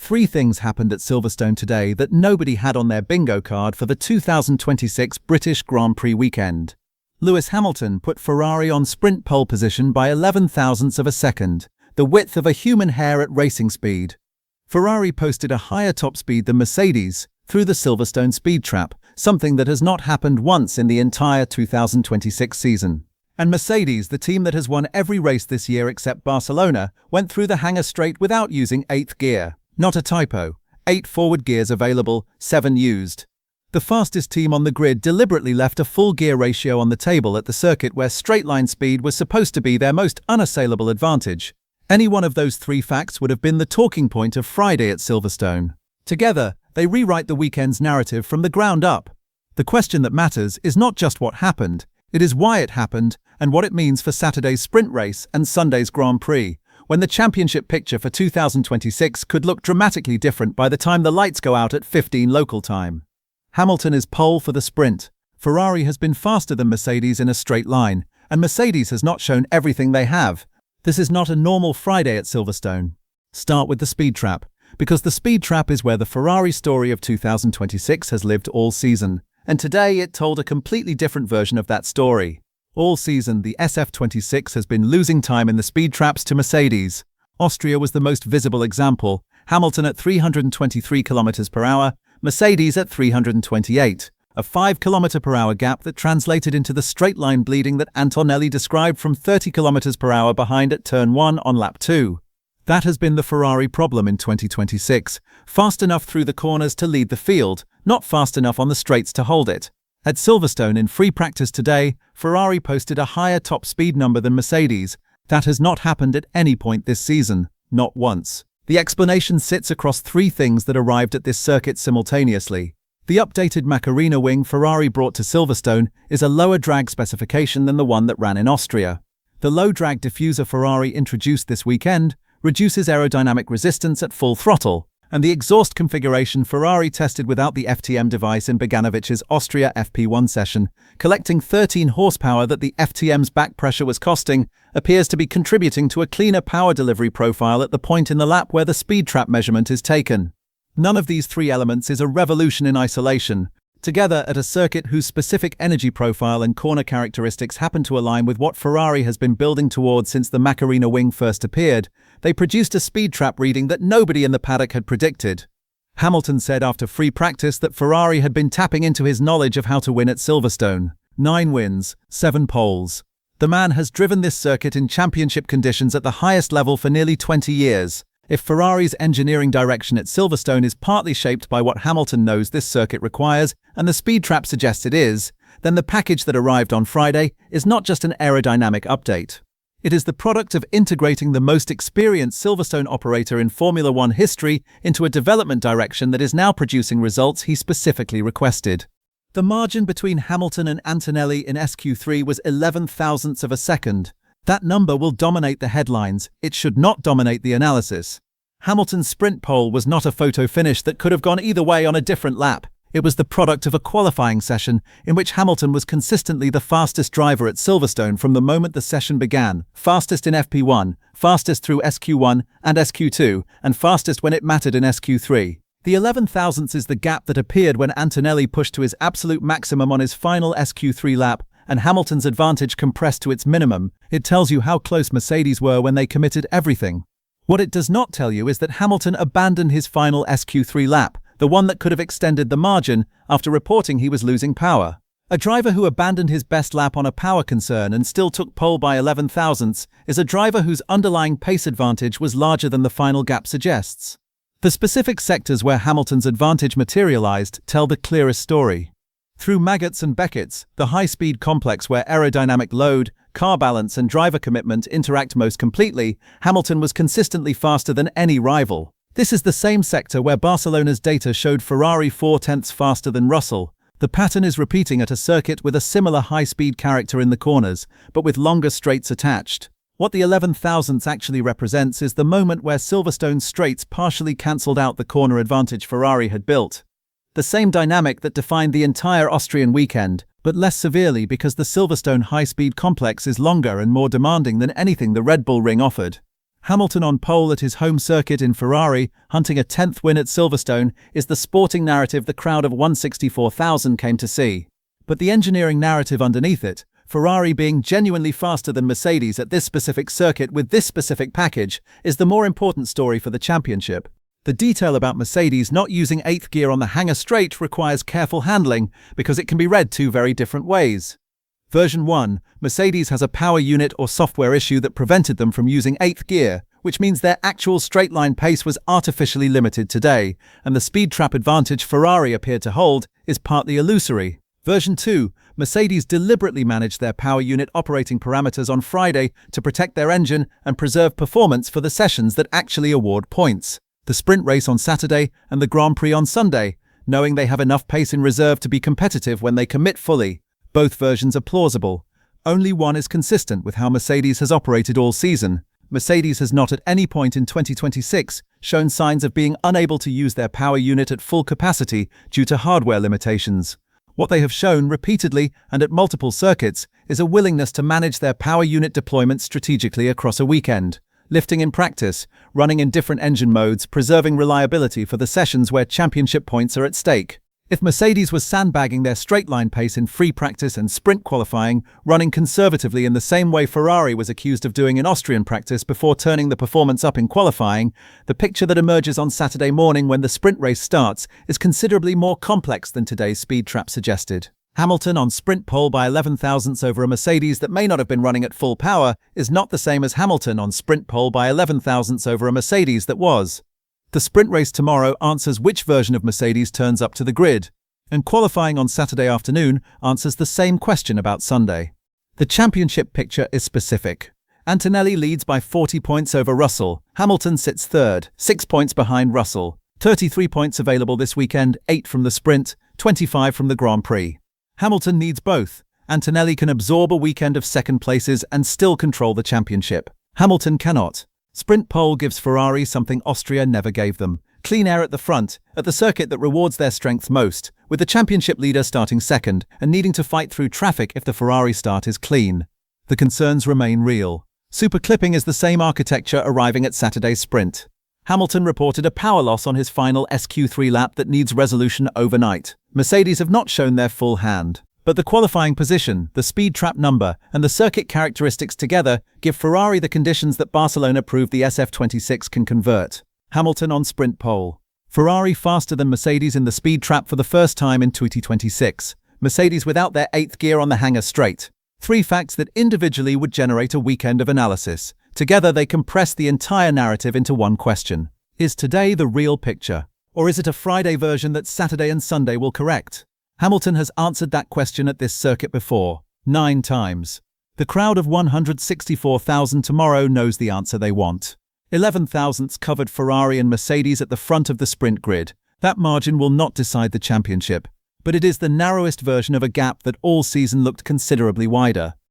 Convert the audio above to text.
Three things happened at Silverstone today that nobody had on their bingo card for the 2026 British Grand Prix weekend. Lewis Hamilton put Ferrari on sprint pole position by 11 thousandths of a second, the width of a human hair at racing speed. Ferrari posted a higher top speed than Mercedes through the Silverstone speed trap, something that has not happened once in the entire 2026 season. And Mercedes, the team that has won every race this year except Barcelona, went through the Hangar Straight without using 8th gear. Not a typo. 8 forward gears available, 7 used. The fastest team on the grid deliberately left a full gear ratio on the table at the circuit where straight-line speed was supposed to be their most unassailable advantage. Any one of those three facts would have been the talking point of Friday at Silverstone. Together, they rewrite the weekend's narrative from the ground up. The question that matters is not just what happened, it is why it happened and what it means for Saturday's sprint race and Sunday's Grand Prix, when the championship picture for 2026 could look dramatically different by the time the lights go out at 15 local time. Hamilton is pole for the sprint. Ferrari has been faster than Mercedes in a straight line, and Mercedes has not shown everything they have. This is not a normal Friday at Silverstone. Start with the speed trap, because the speed trap is where the Ferrari story of 2026 has lived all season, and today it told a completely different version of that story. All season, the SF26 has been losing time in the speed traps to Mercedes. Austria was the most visible example, Hamilton at 323 km per hour, Mercedes at 328, a 5 km per hour gap that translated into the straight-line bleeding that Antonelli described from 30 km per hour behind at turn 1 on lap 2. That has been the Ferrari problem in 2026, fast enough through the corners to lead the field, not fast enough on the straights to hold it. At Silverstone in free practice today, Ferrari posted a higher top speed number than Mercedes. That has not happened at any point this season, not once. The explanation sits across three things that arrived at this circuit simultaneously. The updated Macarena wing Ferrari brought to Silverstone is a lower drag specification than the one that ran in Austria. The low drag diffuser Ferrari introduced this weekend reduces aerodynamic resistance at full throttle, and the exhaust configuration Ferrari tested without the FTM device in Beganović's Austria FP1 session, collecting 13 horsepower that the FTM's back pressure was costing, appears to be contributing to a cleaner power delivery profile at the point in the lap where the speed trap measurement is taken. None of these three elements is a revolution in isolation. Together, at a circuit whose specific energy profile and corner characteristics happen to align with what Ferrari has been building towards since the Macarena wing first appeared, they produced a speed trap reading that nobody in the paddock had predicted. Hamilton said after free practice that Ferrari had been tapping into his knowledge of how to win at Silverstone. 9 wins, 7 poles. The man has driven this circuit in championship conditions at the highest level for nearly 20 years. If Ferrari's engineering direction at Silverstone is partly shaped by what Hamilton knows this circuit requires, and the speed trap suggests it is, then the package that arrived on Friday is not just an aerodynamic update. It is the product of integrating the most experienced Silverstone operator in Formula One history into a development direction that is now producing results he specifically requested. The margin between Hamilton and Antonelli in SQ3 was 11 thousandths of a second. That number will dominate the headlines, it should not dominate the analysis. Hamilton's sprint pole was not a photo finish that could have gone either way on a different lap. It was the product of a qualifying session in which Hamilton was consistently the fastest driver at Silverstone from the moment the session began, fastest in FP1, fastest through SQ1 and SQ2, and fastest when it mattered in SQ3. The 11 thousandths is the gap that appeared when Antonelli pushed to his absolute maximum on his final SQ3 lap, and Hamilton's advantage compressed to its minimum. It tells you how close Mercedes were when they committed everything. What it does not tell you is that Hamilton abandoned his final SQ3 lap, the one that could have extended the margin, after reporting he was losing power. A driver who abandoned his best lap on a power concern and still took pole by 11 thousandths is a driver whose underlying pace advantage was larger than the final gap suggests. The specific sectors where Hamilton's advantage materialized tell the clearest story. Through Maggots and Beckett's, the high-speed complex where aerodynamic load, car balance and driver commitment interact most completely, Hamilton was consistently faster than any rival. This is the same sector where Barcelona's data showed Ferrari 4/10ths faster than Russell. The pattern is repeating at a circuit with a similar high-speed character in the corners, but with longer straights attached. What the 11 thousandths actually represents is the moment where Silverstone's straights partially cancelled out the corner advantage Ferrari had built. The same dynamic that defined the entire Austrian weekend, but less severely because the Silverstone high-speed complex is longer and more demanding than anything the Red Bull Ring offered. Hamilton on pole at his home circuit in Ferrari, hunting a 10th win at Silverstone, is the sporting narrative the crowd of 164,000 came to see. But the engineering narrative underneath it, Ferrari being genuinely faster than Mercedes at this specific circuit with this specific package, is the more important story for the championship. The detail about Mercedes not using 8th gear on the Hangar Straight requires careful handling because it can be read two very different ways. Version 1, Mercedes has a power unit or software issue that prevented them from using 8th gear, which means their actual straight-line pace was artificially limited today, and the speed trap advantage Ferrari appeared to hold is partly illusory. Version 2, Mercedes deliberately managed their power unit operating parameters on Friday to protect their engine and preserve performance for the sessions that actually award points. The sprint race on Saturday and the Grand Prix on Sunday, knowing they have enough pace in reserve to be competitive when they commit fully. Both versions are plausible. Only one is consistent with how Mercedes has operated all season. Mercedes has not at any point in 2026 shown signs of being unable to use their power unit at full capacity due to hardware limitations. What they have shown repeatedly and at multiple circuits is a willingness to manage their power unit deployment strategically across a weekend, lifting in practice, running in different engine modes, preserving reliability for the sessions where championship points are at stake. If Mercedes was sandbagging their straight-line pace in free practice and sprint qualifying, running conservatively in the same way Ferrari was accused of doing in Austrian practice before turning the performance up in qualifying, the picture that emerges on Saturday morning when the sprint race starts is considerably more complex than today's speed trap suggested. Hamilton on sprint pole by 11 thousandths over a Mercedes that may not have been running at full power is not the same as Hamilton on sprint pole by 11 thousandths over a Mercedes that was. The sprint race tomorrow answers which version of Mercedes turns up to the grid, and qualifying on Saturday afternoon answers the same question about Sunday. The championship picture is specific. Antonelli leads by 40 points over Russell. Hamilton sits third, 6 points behind Russell. 33 points available this weekend, 8 from the sprint, 25 from the Grand Prix. Hamilton needs both. Antonelli can absorb a weekend of second places and still control the championship. Hamilton cannot. Sprint pole gives Ferrari something Austria never gave them. Clean air at the front, at the circuit that rewards their strengths most, with the championship leader starting second and needing to fight through traffic if the Ferrari start is clean. The concerns remain real. Super clipping is the same architecture arriving at Saturday's sprint. Hamilton reported a power loss on his final SQ3 lap that needs resolution overnight. Mercedes have not shown their full hand. But the qualifying position, the speed trap number, and the circuit characteristics together give Ferrari the conditions that Barcelona proved the SF26 can convert. Hamilton on sprint pole. Ferrari faster than Mercedes in the speed trap for the first time in 2026. Mercedes without their 8th gear on the Hangar Straight. 3 facts that individually would generate a weekend of analysis. Together they compress the entire narrative into one question. Is today the real picture? Or is it a Friday version that Saturday and Sunday will correct? Hamilton has answered that question at this circuit before, 9 times. The crowd of 164,000 tomorrow knows the answer they want. 11 thousandths covered Ferrari and Mercedes at the front of the sprint grid. That margin will not decide the championship, but it is the narrowest version of a gap that all season looked considerably wider.